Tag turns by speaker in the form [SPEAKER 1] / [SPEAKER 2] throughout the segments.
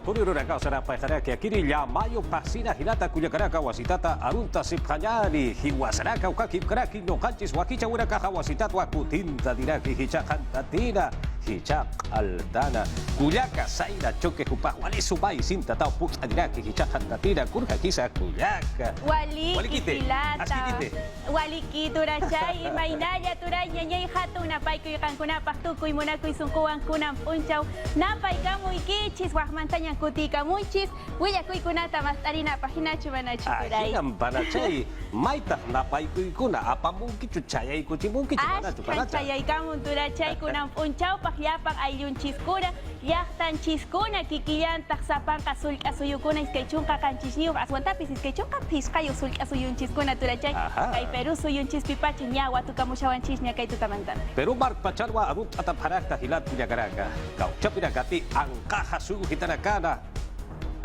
[SPEAKER 1] Turururaka sarapa haraka kiri llamayo pasina hilata kuyakaraka wasitata arunta sipanyani hiwasaraka ukaki karaki no kanchis wakicha uraka hawasitata kutinta diraki hichakan tatina hichak altana kuyaka saira choque kupa wali subai sinta tau puta diraki hichakan tatina kurha kisa kuyaka
[SPEAKER 2] Wali
[SPEAKER 1] kilata
[SPEAKER 2] wali kiturachay mainaya turanya nyay hatuna pay kuy kankuna paktukoy muna kuy sungkuan kunam punchaw napay kamoy kichis wahmantañan kuti kamuchis willa kuy kunata mastarina pagina chumanachu turay
[SPEAKER 1] ahinam banachay maitah napay kuy kuna apamungki chuchayay kuchimungki chumanachu banachay
[SPEAKER 2] chayay kamun turachay kunam punchaw pagyapang ayun chiskuna yaktan chiskuna kikiyan taksapan kasul kasuyukuna iskaychunka kanchisniu aswantapis iskaychunka piskayo sul kasuyun chiskuna turachay kay Peru suyun chispipachi ñawa tukamushawan chisña kay tutamantana
[SPEAKER 1] Peru mark pacharwa arut atap harakta hilat kuyakaraka kau chapiragati angkaha sugu hitanakana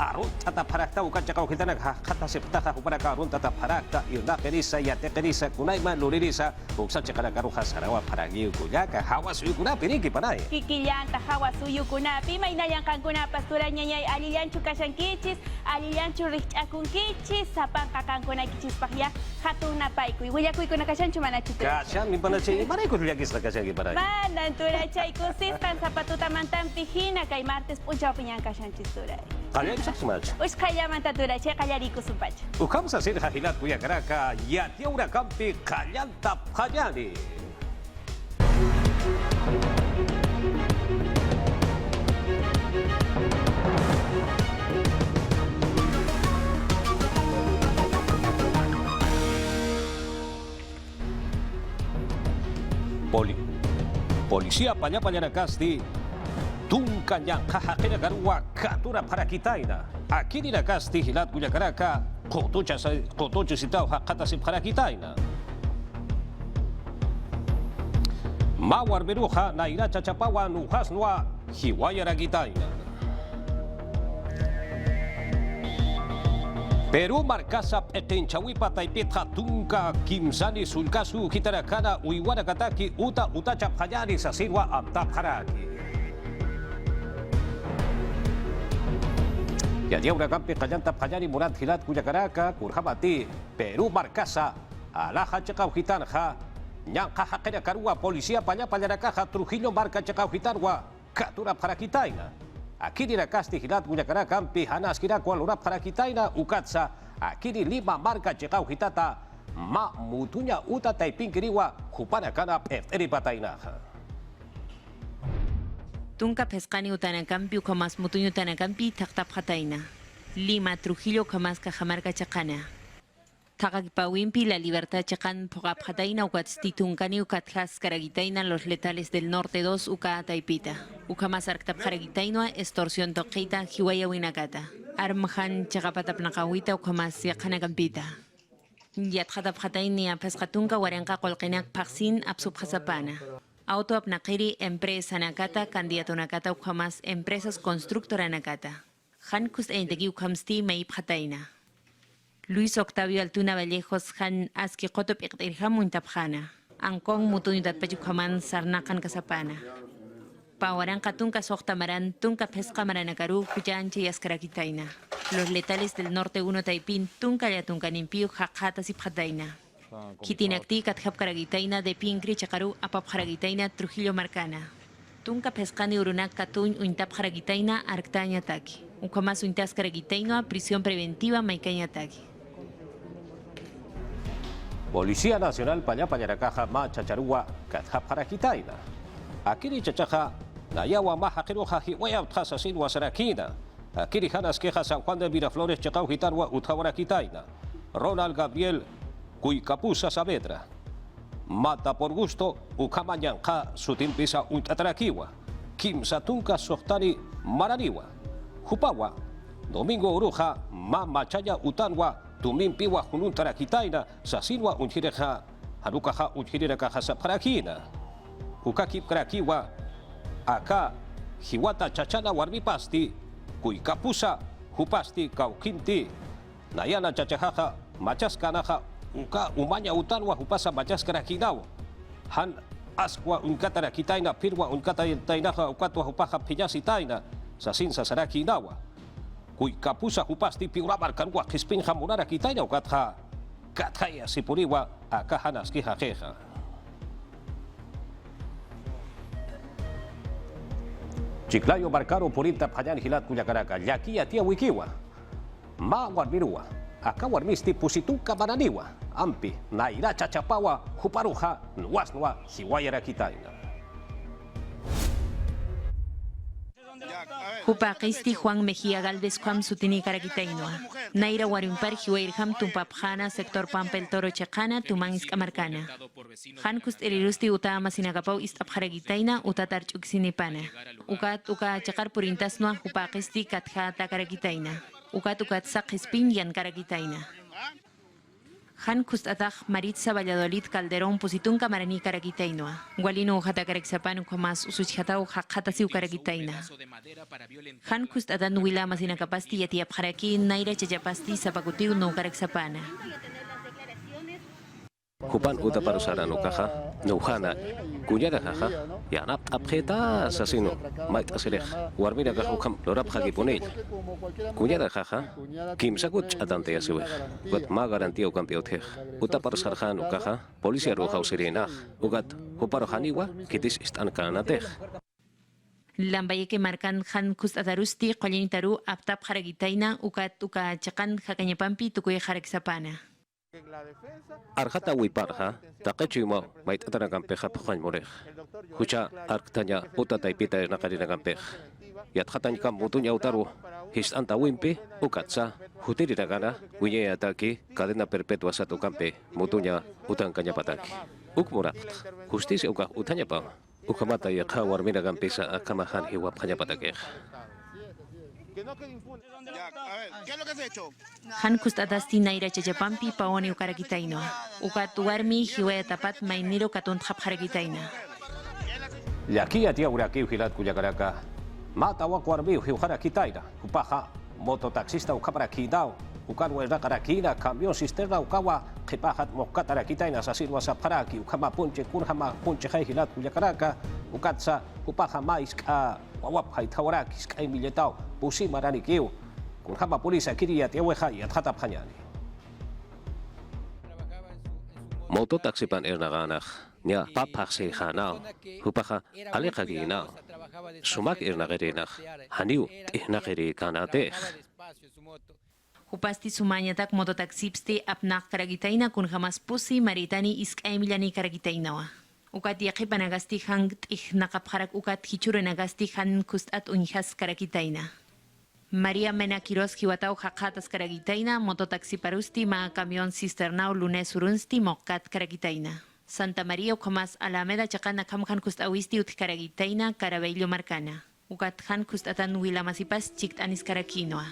[SPEAKER 1] arut atap harakta ukan cakau hitanaka kata septaha huparaka arut atap harakta yunda kenisa yate kenisa kunaiman luririsa uksa cakaraka ruha sarawa paragiu kuyaka hawa suyu kuna piriki panay
[SPEAKER 2] kikiyan tahawa suyu kuna pimay nayang kangkuna pastura nyanyay aliyan chukasang kichis aliyan churich akung kichis sapang kakangkuna kichis pahya hatong napay kuy willa kuy kuna kasyan chumana chutura
[SPEAKER 1] kasyan ni panachay manay ko liyagis na kasyan ipanay
[SPEAKER 2] manan turachay kusiskan sa patutamantan pihina kay martes punchaw pinyang kasyan chisturay
[SPEAKER 1] kaya isa smash
[SPEAKER 2] us kaya manta turachay kaya riku sumpach
[SPEAKER 1] ukam sa sirha hilat kuyakaraka yatiura kampi kayantap kayani Polisia panya-panya nakasti tungkanya kahakina garwa katura para kitaina akini nakasti hilat kuyakaraka kotocha sitaw hakata si para kitaina mawar beruha na ira chachapawan uhas nua hiwaya ragitaina Peru markasap etenchawipa taipetha tunka kimsani sulkasu hitarakana uiwara kataki uta chapayani sa sirwa amtap haraki. Yadia urakampi kayantap hayani murat hilat kuyakaraka kurhamati Peru markasa alaha cekau hitanha nyang kahakena karua polisia panya-panyarakaha Trujillo marka cekau hitanwa katura parakitaina. Akini nakasti hilat kuyakaraka kampi hanas kira kualura parakitaina ukatsa akini 5 marka cekau hitata ma mutunya uta taiping kiriwa kupana kana eri patainaha.
[SPEAKER 3] Tunka pescani utanakampi ukamas mutuño utanakampi taktap hataina. 5 Trujillo kamas kajamarka chakana. Takakipawimpi la libertad chakan pogap hataina ukatsti tunkani ukatjas karagitaina los letales del norte 2 uka taipita. Ukamas arktap karagitaina extorsión toqita hiwaya winakata. Armhan chakapatap nakawita ukamas yakanakampita. Yathatap hataini apescatunka waranka kolqinak paksin apsup hasapana. Auto apnakiri empresa nakata candidato nakata ukamas empresas constructora nakata. Hankus eintegi ukamsti meip hataina. Luis Octavio Altuna Vallejos han aski qotop iqtirham muntapjana. Angkong mutunidad pachukaman sarnakan kasapana. Pawaran katunka sohtamaran tunka pesca maranakaru kuyanche yaskarakitaina. Los letales del norte 1 taipin tunka yatunka nimpiu hakata sipjataina. Kitinakti kathap karagitaina de pinkri chakaru apap karagitaina Trujillo Marcana. Tunka pescani urunak katun uintap karagitaina arctaña taki. Ukamas uintas karagitaina prisión preventiva maikaña taki.
[SPEAKER 1] Policía Nacional panya-panyarakaha ma chacharua kathap parakitaina. Akini chachaha nayawa maha kiruha hiwaya utjasa sinwa sarakina. Akini hanas queja San Juan de Miraflores chakau hitarwa utjawarakitaina. Ronald Gabriel Cuicapusa Saavedra. Mata por gusto ukamanyanka sutimpisa untatrakiwa. Kim Satunka Sohtani Maraniwa. Jupawa. Domingo Uruja Mamachaya Utanwa Tumimpiwa Jununtarakitaina Sasinwa Unjireja Harukaha Unjirekaja Saparakina. Ukakip Krakiwa Aka Hiwata Chachana Warmipasti Cuicapusa Jupasti Kaukinti Nayana Chachajaja Machaskanaja Uka Umanya Utanwa Jupasa Machaskarakinao Han Aswa Unkatarakitaina Pirwa Unkatainaja Ukatwa Jupaja Piñasitaina Sasin Sasaraki Nawa Kuy kapusa hupasti piurabar karwa kispin hamunara kitaya ukatha kathaya sipuriwa akahanas kihakeha. Chiclayo Barcaro Purinta Payan Hilat Cuyacaraka, Yaquia Tia Wikiwa, Ma Warmirua, Aka Warmisti Pusituka Bananiwa, Ampi, Naira Chachapawa, Huparuja, Nuasnua, Hiwayara Kitaina.
[SPEAKER 3] Hupaqisti Juan Mejía Galvez Juan Sutini Caragitainoa. Naira Warimpar Hiwairham Tumpapjana Sector Pampel Toro Checana Tumangis Camarcana. Hankust Erirusti Utama Sinagapau Istapjaragitaina Utatar Chuksinipana. Ukat Uka Chakar Purintasnoa Hupaqisti Katja Takaragitaina. Ukat Sakhispin Yan Caragitaina. Han Kustataj Maritza Valladolid Calderón Pusitun Camarani Caragitainoa. Gualino Jatacarexapan Comas Usuchatau Hakatasiu Caragitaina. Han Kustadan Wila Masinacapasti Yatiapjaraki Naira Chachapasti Zapacutiu no Carexapana.
[SPEAKER 1] Kupan uta parusara no caja, no hana, cuñada jaja, yanap abjeta asesino, mait aserej, warmira gajukam, lorap hagiponel. Cuñada jaja, kim sakuch atante asue, gat ma garantía o campeotej, uta parusarja no caja, policía roja o sirena, ugat, uparo haniwa, kitis istan kanatej.
[SPEAKER 3] Lambaye que marcan Han Kustadarusti, Qolinitaru, Aptap Jaragitaina, Ukat Uka Chakan, Hakanyapampi, Tukuye Jarexapana.
[SPEAKER 1] Arjata wiparja, taqechimo, mait atanagampeja pajan morej. Hucha arktanya puta taipita nakarina gampej. Yatjatan kam mutunya utaru, histanta wimpi, ukatsa, hutirira gana, wiñe ataki, cadena perpetua satu campe, mutunya utan kanyapataki. Ukmurat, justicia uka utanya pa, ukamata yakha warmina gampesa akamahan hiwap kanyapataki.
[SPEAKER 4] ¿Qué es lo que has hecho?
[SPEAKER 3] Han Kustadasti Naira Chachapampi Paoni Ukaragitaino. Ukatuarmi Hiwaya Tapat Mainiro Katun Japjaragitaina.
[SPEAKER 1] Yaquia Tia Uraki Hilat Cuyacaraka, Mata Wakuarbi Hiwara Kitaina, Upaja, mototaxista Ukaparakidao, Ukanwera Karakina, camión cisterna Ukawa, Kipahat Mokatara Kitaina, Sasirwa Saparaki, Ukama Punche, Kurhama Punche Hilat Cuyacaraka, Ukatsa, Upaja Maiska, Wawap Haitawarakis, Kai Milletao, Pusi Maranikiu, Kurhama Polisa Kiria Tiawehaya, Tatapanyani. Mototaxipan Ernaganach, Nia Papaxi Hanao, Hupaja, Alejagina, Sumak Ernagerinach, Haniu, Ihnageri Kanate.
[SPEAKER 3] Hupasti Sumanyatak Mototaxipsti Apnak Karagitaina kun Hamas Pusi Maritani Isk Emiliani Karagitainawa. Ukat Yakipanagasti Hang Ihnakapharak Ukat Hichurenagasti Han Kustat Unhas Karagitaina. María Mena Quiroz Hiwatau Hakatas Karagitaina, Mototaxi Parusti Ma Camión Cisternau Lunes Urunsti Mokat Karagitaina. Santa María Ukamas Alameda Chakana Kamhan Kustawisti Ut Karagitaina, Carabello Marcana. Ukat Han Kustatan Wilamasipas Chikt Anis Karakinoa.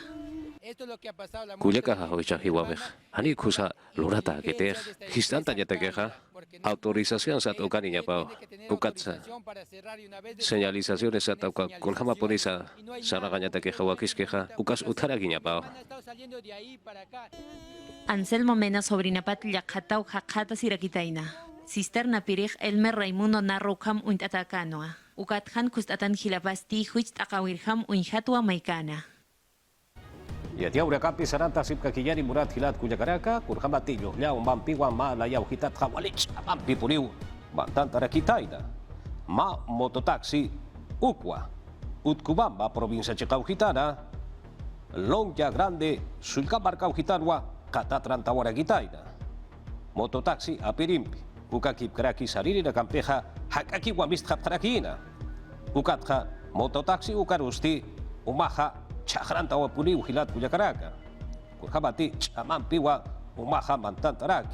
[SPEAKER 1] Kuyaka Hocha Hiwabej, Hani Kusa Lurata Getej, Histanta Yatekeja, autorización Sat Ukaniña Pau, Ukatsa, señalizaciones Sat con Hama Polisa, Saragaña Tekeja Wakiskeja, Ukas Utaraguiña Pau.
[SPEAKER 3] Anselmo Mena Sobrinapat Yakatau Hakata Sirakitaina. Cisterna Pirij Elmer Raimundo Narrokam und Atacanoa. Ukat Han Kustatan Hilapasti Huich Takawirham Unhatua Maikana.
[SPEAKER 1] Yatia Urakapi Saranta Sipkakiyani Murat Hilat Cuyacaraka, Kurhamatillo, Yao Mampiwa Ma Layau Hitat Hawalich, Mampi Puriu, Bantantara Kitaina, Ma Mototaxi, Ukwa, Utkubamba, provincia Checauhitana, Lonja Grande, Sulcabarcau Hitanwa, Catatrantawara Kitaina, Mototaxi Apirimpi, Ukakip Kraki Sariri na Campeja, Hakaki Wamist Haptarakina, Ukatja, Mototaxi Ukarusti, Umaha, Chahranta wa Puriu Hilat Cuyacaraka, Kurhamati, Chamampiwa, Umaha Mantantaraki,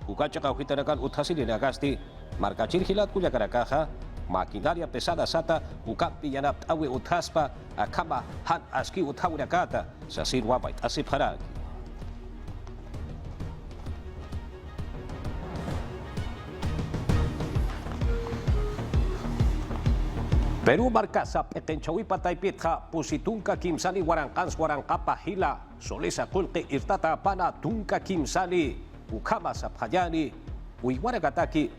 [SPEAKER 1] Ukachaka Hitarakan Uthasili Nagasti, Marcachir Hilat Cuyacarakaja, maquinaria pesada Sata, Ukampi Yanap Awe Uthaspa, Akama Han Aski Uthawirakata, Sasir Wabait Asip Haraki. Peru Barkasa Petenchawi Pataipitha Pusitunka Kimsani Warankans Warankapa Hila Solesa Kulke Irtata Pana Tunka Kimsani Ukama Sapayani Uiwaragataki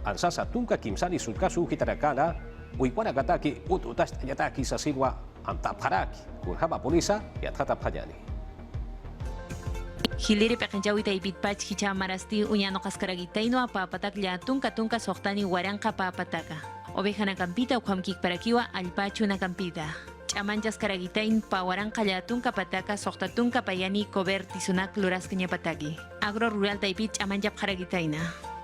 [SPEAKER 1] Ansasa Tunka Kimsani Sulkasu Hitarakana Uiwaragataki Ututas Yataki Sasirwa antapharaki kurhaba polisa yatkata phayani.
[SPEAKER 3] Hiliri pekenjawi taipit pach hicha marasti uñano kaskaragitaino apapatak ya tunka sohtani waranka papataka. Ovejana campita ukamkik parakiwa alpachu na campita. Chamanchas karagitain pa waranka ya tunka pataka sohta tunka payani coberti sunak luraskanya patagi. Agro rural taipit chamanjap karagitaina.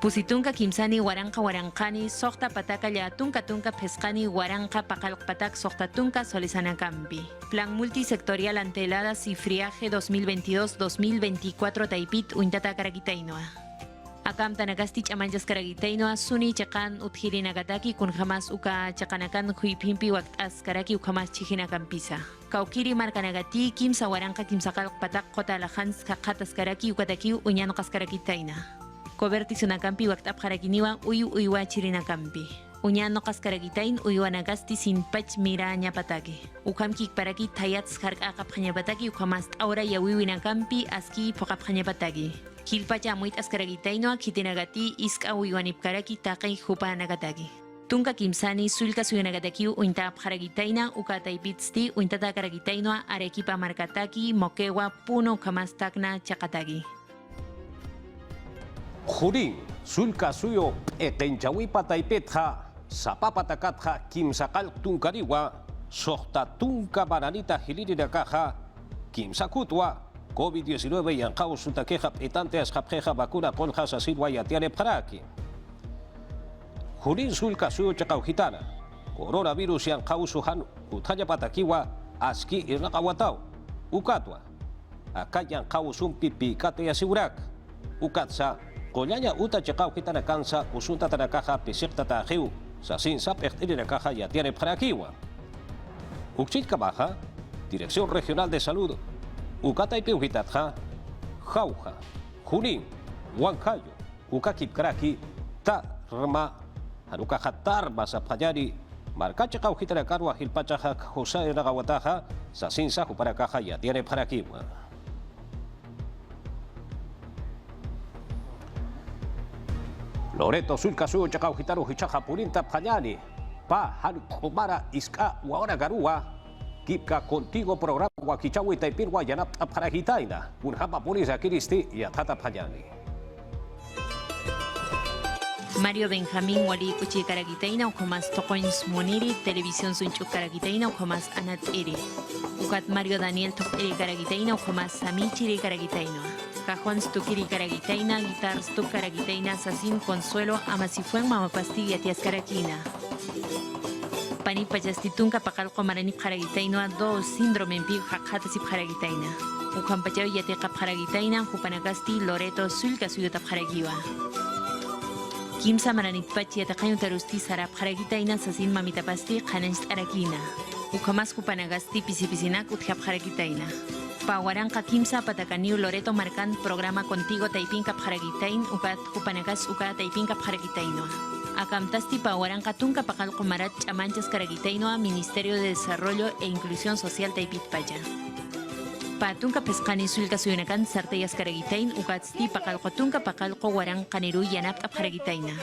[SPEAKER 3] Pusitunka kimsani warankani sohta pataka ya tunka pescani waranka pakalok patak sohta tunka solisana campi. Plan multisectorial ante heladas y friaje 2022-2024 taipit uintata karagitainoa. Akam tanagasti chamanjas karagitainoa suni chakan uthiri nagataki kun jamas uka chakanakan huipimpi waktas karaki ukamas chihina kampisa. Kaukiri markanagati kimsa waranka kimsa kalok patak kota lahans kakatas karaki ukataki unyano kaskaragitaina. Coberti sunakampi waktap harakiniwa uyuwa chirinakampi. Uñano kaskaragitayn uyuanagasti sin pach miraña pataki. Ukamkik paraki tayats harkakap pataki ukamas ahora yawiwinakampi aski pokap pataki. Kilpacha amuit askaragitayno kitinagati iska uyuanipkaraki takay hupanagataki. Tunka kimsani sulka suyanagataki uintap haragitayna ukataipitsti uintata karagitayno arequipa markataki mokewa puno kamastakna chakataki.
[SPEAKER 1] Jurin, sulka suyo ekenchawipa taipetja, zapapatakatja kimsakal tunkariwa, sohta tunka bananita hilirinacaja, kimsakutwa, COVID-19 yankau sutakeja petante asjapjeja vacuna conja sasilwa yatiane paraki. Jurin sulka suyo chakaujitana, coronavirus yankau suhan utaya patakiwa aski irnakawatau, ukatwa, acá yankau sumpipi kate yasiurak, ukatsa, Kollanya uta chakau kita na kansa usunta tanakaha pisikta tahiu sa sinsap ektiri nakaha yatiane parakiwa. Uksit kabaha, Dirección Regional de Salud, ukatay piuhitatha, jauja, junin, huancayo, ukakip karaki, tarma, hanukaha tarma sa payari, marka chakau kita na karwa hilpachaha Jose nagawataha sa sinsa huparakaha yatiane parakiwa. Loreto sulka suyo chakau hitaru hichaja purinta payani pa han kumara iska waora garua kipka contigo programa wakichawi taipirwa yanap paragitaina unhapa polisa kiristi yatata payani.
[SPEAKER 3] Mario Benjamín Wali Kuchi Karagitaina Ukomas Tokoins Moniri Televisión Sunchu Karagitaina Ukomas Anat Eri Ukat Mario Daniel Tok Eri Karagitaina Ukomas Samichiri Karagitaina Cajón Stukiri Karagitaina Guitar Stuk Karagitaina Sasin Consuelo Amasifuen Mamapasti Yatias Karakina Pani Pachastitunka Pakalko Maranip Karagitaina Do Síndrome Pi Hakatasip Karagitaina Ukampachaw Yateqa Karagitaina Jupanagasti Loreto Sulka Suyota Karagiwa Kimsa maranitpachi yataqayon tarusti sarap haragitaina sasin mamitapasti qananchit arakina. Ukamas kupanagasti pisipisinak utjap haragitaina. Pawaranqa kimsa patakaniu Loreto marcan programa contigo taipinka haragitain ukat kupanagas uka taipinka haragitaino. Akamtasti pawaranqa tunka pakalqo marat chamanchas karagitaino Ministerio de Desarrollo e Inclusión Social taipitpacha. Patunka pescani sulka suyunakan sartayas karagitain ukatsti pakalqotunka pakalqo waran qaniru yanap apharagitaina.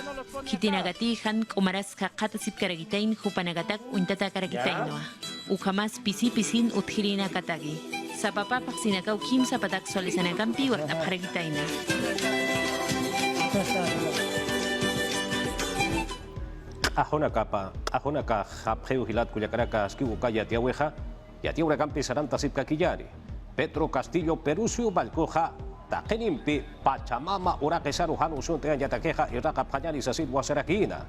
[SPEAKER 3] Hitinagati han kumaras qaqatasip karagitain hupanagatak untata karagitainoa. Ukamas pisi-pisin uthirina katagi. Sapapa paksinakaw kimsa patak solisanakampi wak apharagitaina.
[SPEAKER 1] Ahona ka hapjeu hilat kuyakaraka aski ukaya tiaweja, yatiaura kampi saranta sipkakiyari. Petro Castillo Perusio Balcoja, Tajenimpi, Pachamama, Uraquesarujan, Usunte, Yataqueja, Iraca Pañani, Sasid, Guasarakina.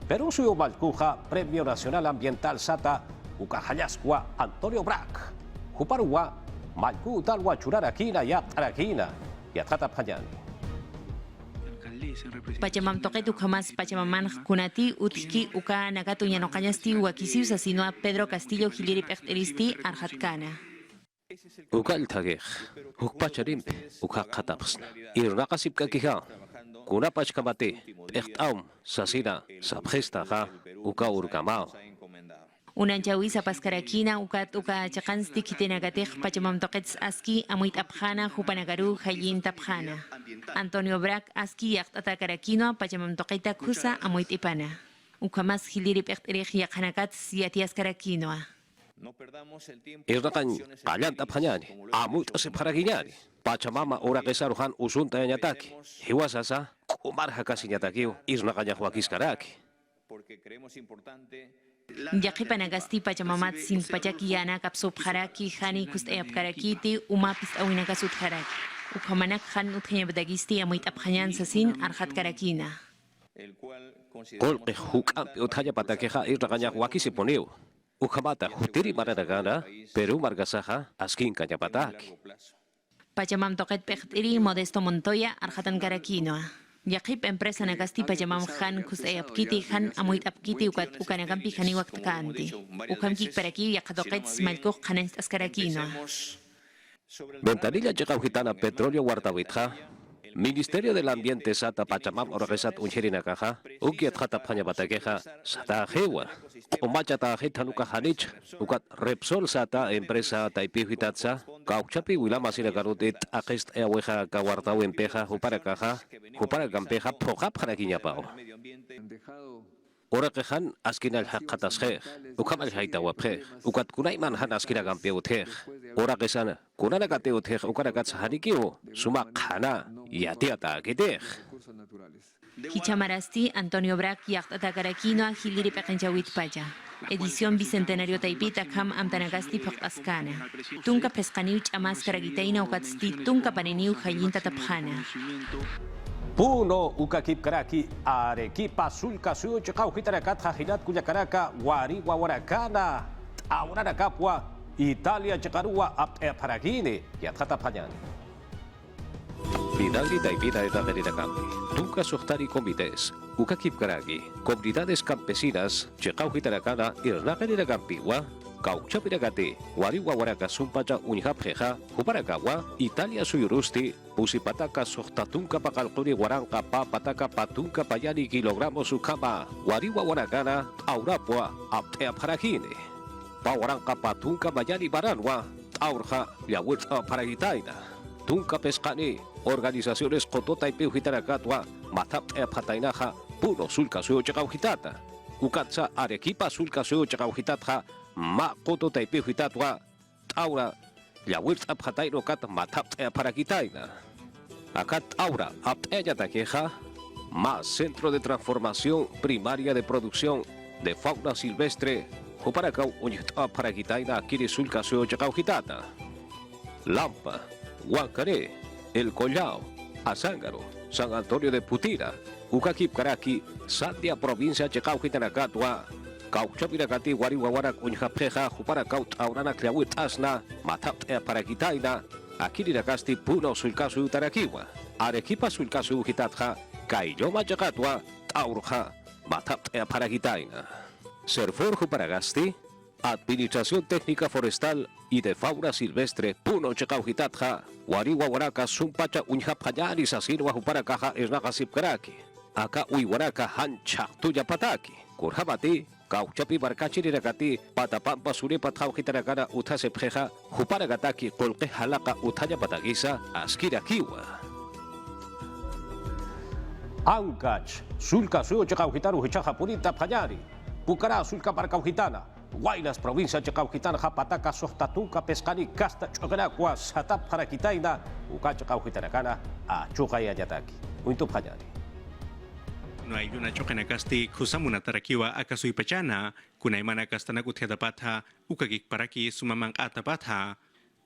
[SPEAKER 1] Perusio Balcoja, Premio Nacional Ambiental Sata, Ucajayascua, Antonio Brac. Juparua, Malcu, Talua, Churarakina, Yatarakina, Yatata Pañani.
[SPEAKER 3] Pachamam toqet ukamas Pachamaman kunati utiki uka nagatu yanokanyasti wakisiu sasinoa Pedro Castillo Hilirip Echteristi Arjatkana.
[SPEAKER 1] Ukal tagej, ukpacharimpe, ukakatapsna. Irnakasip kakija, kunapach kamate, echtaum, sasina, sabjesta ja, uka urgamao.
[SPEAKER 3] Unanchawi sapaskarakina ukat uka chakansti kitenagatej Pachamam toqets aski amuit apjana jupanagaru hayin tapjana. Antonio Brac aski yaktatakarakino Pachamam toqeta kusa amuit ipana. Ukamas hilirip echterej yakanakat siatias karakinoa.
[SPEAKER 1] Irnakan kalyant apanyani, amut asip haraginyani. Pachamama ora kesaruhan usunta nyataki. Hiwasasa, kumar hakasi nyatakiu, irnakanya huakis karaki.
[SPEAKER 3] Yaqi panagasti pachamamat sin pachakiyana kapsop haraki khani kust eap karakiti umapis awinaka sut haraki. Ukamanak khan uthenya badagisti amuit aphanyan sasin arhat karakina.
[SPEAKER 1] Kolke hukampi uthaya patakeha irnakanya huakisi poniu. Ukamata hutiri maranagana, Peru margasaha, askin kanya pataki.
[SPEAKER 3] Pachamam toket pechtiri Modesto Montoya arhatan karakinoa. Yaqip empresa nagasti pachamam khan kus eapkiti khan amuit apkiti ukat ukanakampi khani wakt kanti. Ukamkik paraki yaqatoket smalko khanest askarakinoa.
[SPEAKER 1] Ventanilla Chekauhitana Petróleo Guardawitja, Ministerio del Ambiente Sata Pachamam Orgesat Uncherinakaja, Ukiet Hata Panya Batakeja, Sata Hewa, Umachata Hetanuka Hanich, Ukat Repsol Sata, Empresa Taipihitatsa, Kauchapi Wilama Sinagarutit, Akest Eaweja Kawartau Empeja, Huparakaja, Huparakampeja, Pohap Harakiñapao. Ora kehan askin al hakatashe, ukamal haita waphe, ukat kunaiman han askira gampeuthe. Ora kesana, kunana kateuthe, ukarakat saharikio, sumak hana, yatiata gede.
[SPEAKER 3] Hichamarasti Antonio Brac Yachtata Karakinoa Hiliri Pekenchawit Pacha. Edición Bicentenario Taipita Kam Amtanagasti Pakaskana. Tunka Pescaniuch Amas Karagitaina Ukatsti Tunka Paneniu Hayinta Taphana.
[SPEAKER 1] Puno ukakip karaki Arequipa sulka suyo chekauhitarakat hajinat kuyakaraka wari wawarakana aurana kapwa Italia chekarua apte paragini yathata panyani. Vidaldi Taipita eta Campi, Tunka Sohtari Comités, Ukakip Karagi, Comunidades Campesinas, Chekauhitarakana, Irnaganira Campiwa, Kauchapiragati, Wariwawaraka Sumpacha Unjapjeja, Huparakawa, Italia Suyurusti, Usipataka Sohtatunka Pakalkuri Waranka Pataka Patunka Payani Kilogramos Ukama, Wariwawarakana, Aurapua, Aptea Paragine, Pawaranka Patunka Bayani Baranwa, Aurja, Yawitza Paragitaina, Tunka Pescani, Organizaciones Kotota y Piujitaracatwa, Matap Patainaja, Puno Sulka Suyo Chekauhitata, Ukatsa Arequipa Sulka Suyo Chekauhitata, Ma Kotota y Piujitatwa, Aura, Yawitza Pataino Kat Matap Paragitaina. Akat Aura, Aptea Taqueja, más Centro de Transformación Primaria de Producción de Fauna Silvestre, Huparacau Uñita Paragitaina, Kiri Sulka Suyo Chekauhitata, Lampa, Huancaré, El Collao, Azángaro, San Antonio de Putira, Ukakip Karaki, Sandia Provincia Chekauhitanacatwa, Kauchapiracati, Wariwawarak, Unjapjeja, Juparacaut, Aurana Clawit Asna, Matap Paragitaina, Akirinacasti, Puno Sulcasu Utarakiwa, Arequipa Sulcasu Ujitatja, Kaiyoma Chacatwa, Taurja, Matap Paragitaina. Serfor Juparagasti, Administración Técnica Forestal y de Fauna Silvestre, Puno Chekauhitatja, Wariwawaraka, Sumpacha, Unjapayani, Sasinwa, Huparakaja, Esnagasip Karaki, Aka Uiwaraka, Hancha, Tuya Pataki, Kurhabati, Kauchapi Barkachirakati, Patapampa Surepa Tauhitaragana, Utasepjeja, Huparagataki, Kolke Halaka, Utaya Patagisa, Askira Kiwa. Ankach, Sulka Suyo Chekauhitaru, Hichaja Purita Payari, Pucará, Sulka Barcauhitana. Guaynas, provincia Chekauhitana, Japataca, Sohtatunka, Pescani, Casta, Chocaracua, Satap, Parakitaina, Ucacha Kauhitanacana, a Chukaya Yataki. Muito Payari.
[SPEAKER 5] No hay una chocanacasti, Kusamuna Tarakiwa, Akasui Pachana, Kunaimana Castanagutiadapata, Ukagik Paraki, Sumamang Atapata,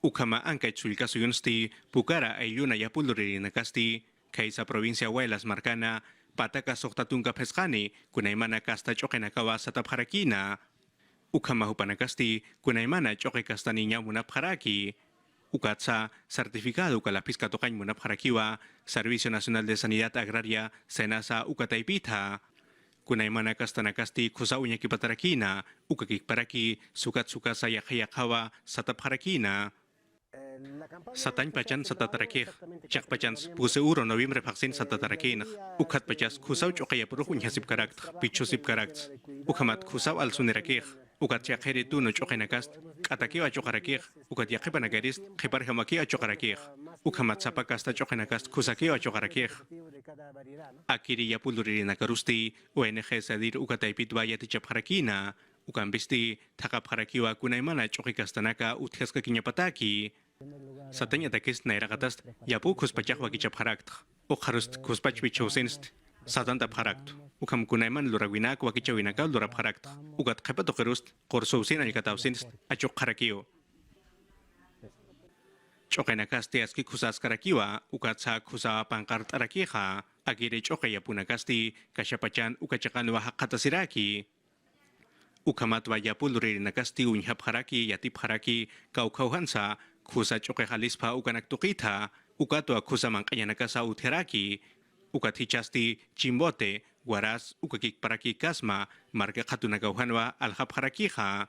[SPEAKER 5] Ukama Anka Chulka Suyunsti, Pucara, Ayuna Yapuluri Nakasti, Kaisa provincia Huaylas Marcana, Pataka Sohtatunka Pescani, Kunaimana Casta Chocanakawa, Satap Harakina, Ukama Hupanakasti, Kunaimana Choque Castaniña Munapharaki, Ukatsa, Certificado Kalapizka Tokañ Munapharakiwa, Servicio Nacional de Sanidad Agraria, Senasa Ukataipita, Kunaimana Castanakasti, Kusa Uñakipatarakina, Ukakikparaki, Sukatsukasa Yakayakawa, Satapharakina, Satañ Pachan Satatarakih, Chak Pachans, Puse Uro Noviembre Vaksin Satatarakina, Ukat Pachas, Kusau Chokayapuruk Unyasip Karakt, Pichusip Karakt, Ukamat Kusau Al Sunerakih, Ukat Chakeri Tuno Chokenakast, Atakiwa Chokarakih, Ukat Yakipanagaris, Hiparhamaki Chokarakih, Ukamat Sapakasta Chokenakast, Kusakiwa Chokarakih, Akiri Yapuluri Nakarusti, ONG Sadir Ukataipit Bayati Chapharakina, ukan bisti takap harakiwa kunay mana chokikastanaka utkaska kinyapataki. Satanya takis nairakatas yapu kuspachak wakichap harakt. O harust kuspach bichosinst. Satanta harakt. Ukam kunay man lurawinak wakichawinaka lurap harakt. Ugat kapatokerust korsousin alikatausinst achok harakiyo. Chokenakasti aski kusas karakiwa ukatsa kusa pangkart arakiha agire chokaya punakasti kashapachan ukachakan wahakatasiraki. Ukamat wayapuluri nakasti unyhap haraki yatip haraki kaukauhansa kusa choke halispa ukanaktukita ukatwa kusa mangkayanakasa utheraki ukatichasti chimbote guaras ukakik paraki kasma marga katunagauhanwa alhap harakiha.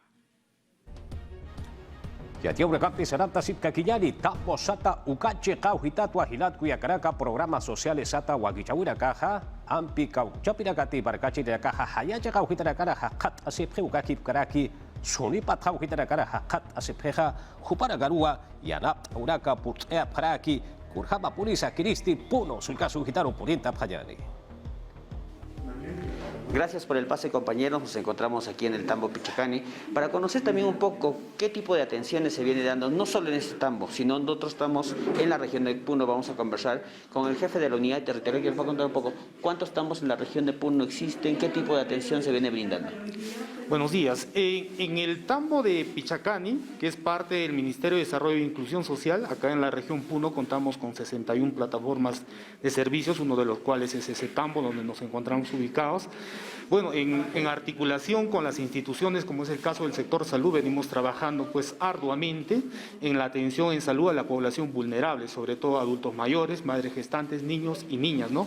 [SPEAKER 1] Yatia urakapti sarata sit kakiyani tapo sata ukache kauhitatwa hilat kuyakaraka programa sociales sata wagichawira kaha ampi kau chapirakati barkachi de kaha hayacha kauhitarakara hakat asephe ukakip karaki soni patau hitarakara hakat asepheja hupara garua yanap uraka putea paraki kurhaba pulisa kiristi puno sulkasu hitaro purinta phayani.
[SPEAKER 6] Gracias por el pase, compañeros. Nos encontramos aquí en el tambo Pichacani para conocer también un poco qué tipo de atenciones se viene dando, no solo en este tambo, sino en otros tambos en la región de Puno. Vamos a conversar con el jefe de la unidad territorial que nos va a contar un poco cuántos tambos en la región de Puno existen, qué tipo de atención se viene brindando.
[SPEAKER 7] Buenos días. En el tambo de Pichacani, que es parte del Ministerio de Desarrollo e Inclusión Social, acá en la región Puno contamos con 61 plataformas de servicios, uno de los cuales es ese tambo donde nos encontramos ubicados. Bueno, en articulación con las instituciones, como es el caso del sector salud, venimos trabajando pues arduamente en la atención en salud a la población vulnerable, sobre todo adultos mayores, madres gestantes, niños y niñas, ¿no?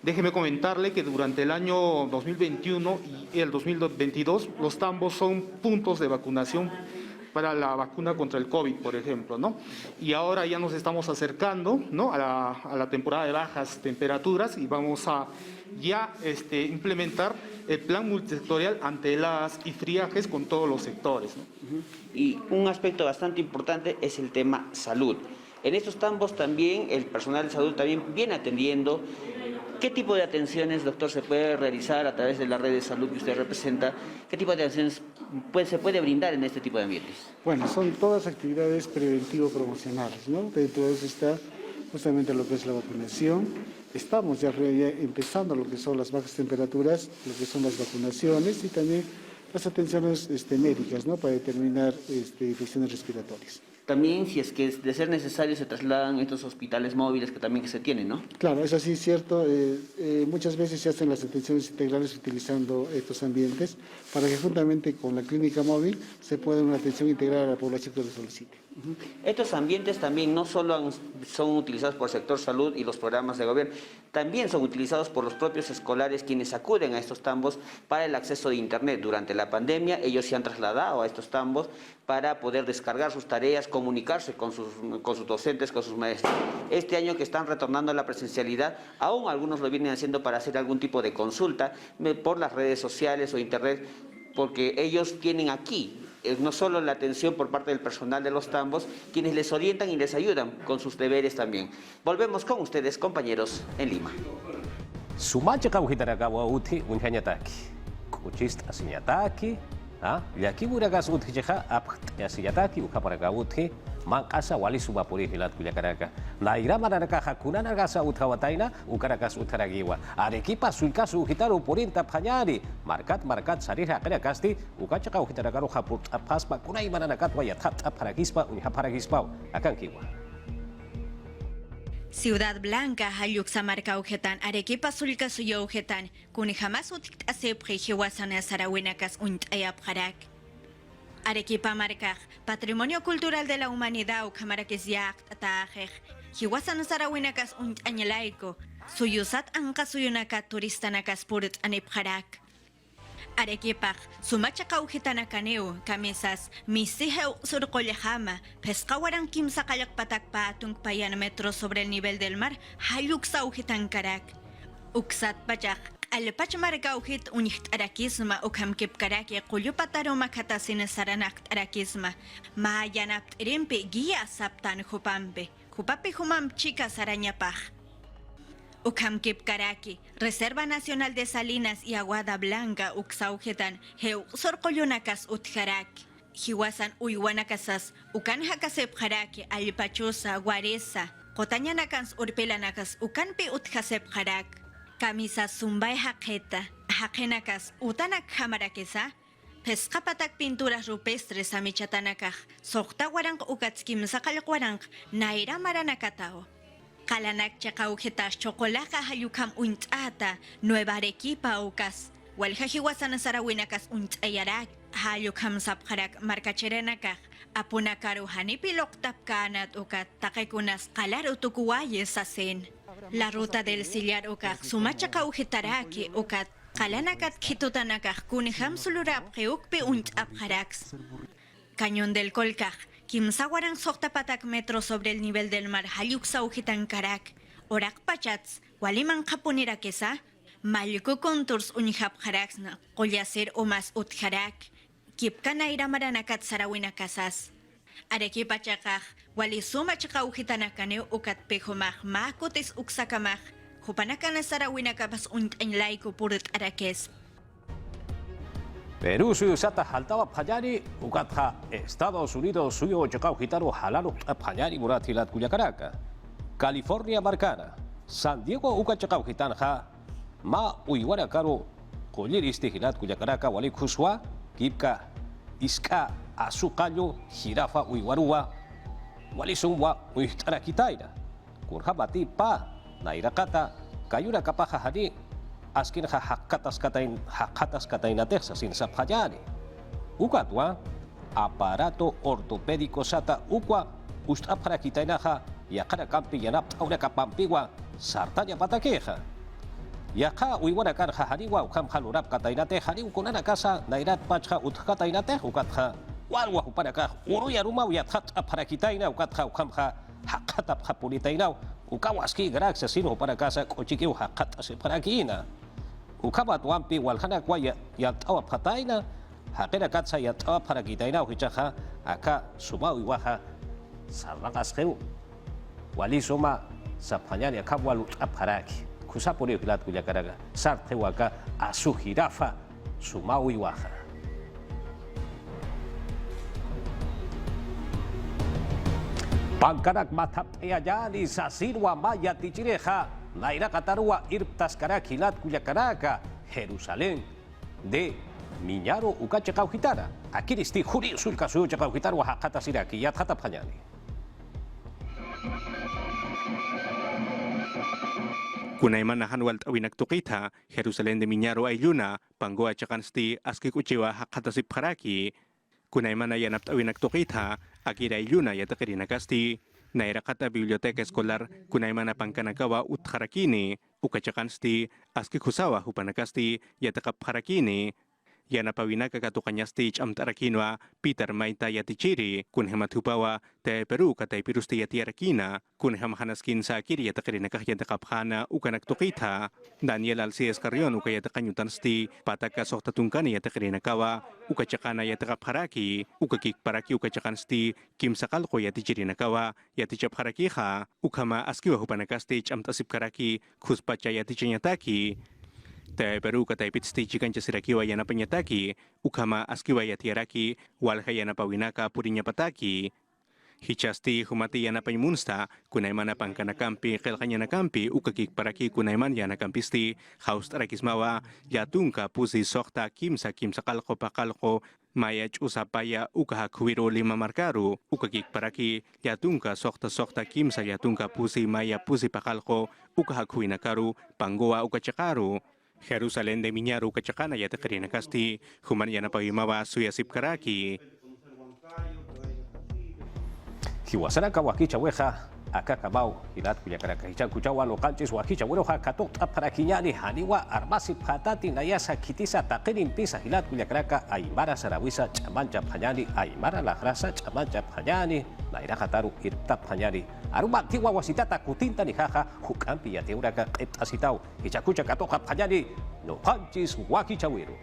[SPEAKER 7] Déjeme comentarle que durante el año 2021 y el 2022 los tambos son puntos de vacunación para la vacuna contra el COVID, por ejemplo, ¿no? Y ahora ya nos estamos acercando, ¿no?, a la temporada de bajas temperaturas y vamos a ya implementar el plan multisectorial ante heladas y friajes con todos los sectores, ¿no?
[SPEAKER 6] Y un aspecto bastante importante es el tema salud. En estos tambos también el personal de salud también viene atendiendo. ¿Qué tipo de atenciones, doctor, se puede realizar a través de la red de salud que usted representa? ¿Qué tipo de atenciones se puede brindar en este tipo de ambientes?
[SPEAKER 8] Bueno, son todas actividades preventivo-promocionales, ¿no? Dentro de eso está justamente lo que es la vacunación. Estamos ya empezando lo que son las bajas temperaturas, lo que son las vacunaciones y también las atenciones médicas, ¿no?, para determinar infecciones respiratorias.
[SPEAKER 6] También, si es que de ser necesario, se trasladan estos hospitales móviles que también se tienen, ¿no?
[SPEAKER 8] Claro, es así, cierto. Muchas veces se hacen las atenciones integrales utilizando estos ambientes para que juntamente con la clínica móvil se pueda dar una atención integral a la población que lo solicite.
[SPEAKER 6] Estos ambientes también no solo son utilizados por el sector salud y los programas de gobierno, también son utilizados por los propios escolares quienes acuden a estos tambos para el acceso de Internet. Durante la pandemia ellos se han trasladado a estos tambos para poder descargar sus tareas, comunicarse con sus docentes, con sus maestros. Este año que están retornando a la presencialidad, aún algunos lo vienen haciendo para hacer algún tipo de consulta por las redes sociales o Internet, porque ellos tienen aquí no solo la atención por parte del personal de los tambos, quienes les orientan y les ayudan con sus deberes también. Volvemos con ustedes, compañeros, en Lima.
[SPEAKER 1] Sumacha kauhitarakawa uthi unhanyataki. Kuchist asinyataki, yaki uragas uthi cheja apt asinyataki ukaparaka uthi mangasa wali subapuri hilat kuyakaraka. Nairama naraka hakuna nargasa uthawataina ukarakas utharagiwa. Arequipa sulkasu hitaru purinta phanyari. Markat sarira karakasti ukachaka uhitarakaru haput apaspa kunai mananakat wayathat aparagispa unhaparagispa akan kiwa.
[SPEAKER 9] Ciudad Blanca, Hayuxamarca Ujetan, Arequipa Sulca Suyo Ujetan, Kunijamas Utit Asep Hiwasana Sarahuenacas Untayapharak. Arequipa Marca, Patrimonio Cultural de la Humanidad, Ucamaraques Yacht Atajej, Hiwasana Sarahuenacas Untanyalaiko, Suyusat Anka Suyunaka Turistanakas Purit Anipharak. Arequipa, Sumachaca Ujetanacaneo, Camisas, Misijeu Surcolejama, Pescawaran Kimsa Kayak Patakpa, Tungpayan metros sobre el nivel del mar, Hayuxa Ujetancarak. Uxat Pachak, Alpachmarga Ujet Unicht Arakisma, Ukamkip Karaki, Kuyupataro Makatasin Saranak Arakisma, Mahayanapt Rimpe, Guía Saptan Jupampe, Jupapi Humam Chica Sarañapaj. Ukamkip Karaki, Reserva Nacional de Salinas y Aguada Blanca, Uxaujetan, Heu Sorcoyonakas Utjarak. Hiwasan Uywanakasas, Ukan Hakasep Haraki, Alipachosa, Guaresa, Kotañanakans Urpelanakas, Ukanpi Uthasep Harak. Camisa Zumbay Haketa, Hakenakas, Utanak Hamarakesa, Pescapatak Pinturas Rupestres Amichatanakaj, Soktawarang Ukatskim Sakalakwarang, Naira Maranakatao. Kalanak Chakaujetas Chocolaka Hayukam Untata, Nueva Arequipa Ukas, Walhajiwasan Sarawinakas Untayarak, Hayukam Sapharak Marcacherenakaj, Apunakaru Hanipilok Tapkanat Ukat, Takekunas Kalar Utukuaye Sasen. La ruta del Sillar Ukak, Sumachakaujetaraki Ukat, Kalanakat Kitutanakaj, Kuniham Sulurap Geukpe Untapharaks. Cañón del Colcaj. Kimsawaran Soktapatak metro sobre el nivel del mar, Hayuksaujitan Karak, Orak Pachats, Waliman Kapunirakesa, Maluku Contours Unihap Haraksna, Koyaser o más Utharak, Kipkanaira Maranakat Sarawina Casas. Arequipa Chakaj, Walisuma Chakaujitanakane, Ukat Pejomaj, Makotes Uxakamaj, Jupanakana Sarawina Capas Untenlaiku Purut Arakes.
[SPEAKER 1] Perú suyo sata haltaba payari ukatha Estados Unidos suyo chakau gitaro halalo payari muratilat Cuyacaraka California Marcana San Diego uka chakau gitanja ma uiwara karo kolliris tihilat Cuyacaraka wali kuswa kipka iska azucayo jirafa uiwarua wali sumwa uistara kitaira kurhabati pa nairakata kayura kapaja hani askin hakatas katain Texas sin sapjayani. Ukatwa aparato ortopédico sata ukwa usta para kitainaja yakara kampi yanap aura kapampiwa sartanya patakeja. Yaka uiwana kan hariwa ukam halurap katainate hari ukunana casa nairat pacha utkatainate ukatha walwa upanaka uruya rumah yathat para kitaina ukatha ukamha hakata hapunitainau ukawaski graxa sino para casa kochikeu hakata se para kina. Ukabat wampi walhana kwa yatawa pataina hakena katsa yatawa para kitaina uhichaha aka sumau iwaha sarrakas keu wali soma sapanyani akabwalu aparaki kusapuri hilat Cuyacaraka sartewaka asu jirafa sumau iwaha. Pangkanak matap ayani sasirwa maya tichireja Naira Katarua Irptas Karakilat Cuyacaraka, Jerusalén de Miñaro Ukachakau Gitara. Aquí disti Juri Sulka Suyo Chakau Gitar Oaxaca Siraki Yat Hata Panyani.
[SPEAKER 5] Kunaiman Hanwalt Awinak Tukita, Jerusalén de Miñaro Ayuna, Pangoa Chakansti, Askikuchiwa Hakatasi Paraki, Kunaiman Ayanapt Awinak Tukita, Akira Ayuna Yatakirinakasti. Nairakata Biblioteca Escolar Kunaimana Pankanakawa Utharakini, Ukachakansti, Askikusawa Hupanakasti, Yatakapharakini, Yanapawinaka Katukanyasti Amtarakinwa, Peter Maita Yatichiri, Kunhematupawa, Te Peru Kataipirusti Yatiarakina, Kunhamhanaskin Sakiri Yatakirinaka Yatakaphana, Ukanaktukita, Daniel Alcides Carrion, Ukayatakanyutansti, Pataka Sohtatunkani Yatakirinakawa, Ukachakana Yatakapharaki, Ukakik Paraki Ukachakansti, Kim Sakalko Yatichirinakawa, Yatichapharakija, Ukama Askiwa Hupanakasti Amtasipkaraki, Kuspacha Yatichinyataki, Te Peru Kataipitsti Chikancha Sirakiwa Yanapanyataki, Ukama Askiwa Yatiaraki, Walha Yanapawinaka Purinyapataki, Hichasti Humati Yanapaymunsta, Kunaimana Pankanakampi, Kelkanyanakampi, Ukakik Paraki Kunaiman Yanakampisti, Haust Arakismawa, Yatunka Pusi Sokta Kimsa Kalko Pakalko, Mayach Usapaya Ukahakwiro Lima Markaru, Ukakik Paraki, Yatunka Sokta Kimsa Yatunka Pusi Maya Pusi Pakalko, Ukahakwinakaru, Pangoa Ukachakaru, Jerusalén de Miñaro Ukachakana Yatakirinakasti, Human Yanapawimawa Suyasip Karaki.
[SPEAKER 1] Hiwasaraka wakicha weja akakabau hilat Cuyacaraka hichan kuchawa locanchis wakicha weroja katok aparakiñani haniwa armasi patati nayasa kitisa taqirin pisa hilat Cuyacaraka aymara sarawisa chamancha phañani aymara lagrasa chamancha phañani naira hataru irta phañani aruma tiwa wasitata kutinta ni jaja hukampi yateuraka qeptasitau hichakucha katoja phañani locanchis wakicha wero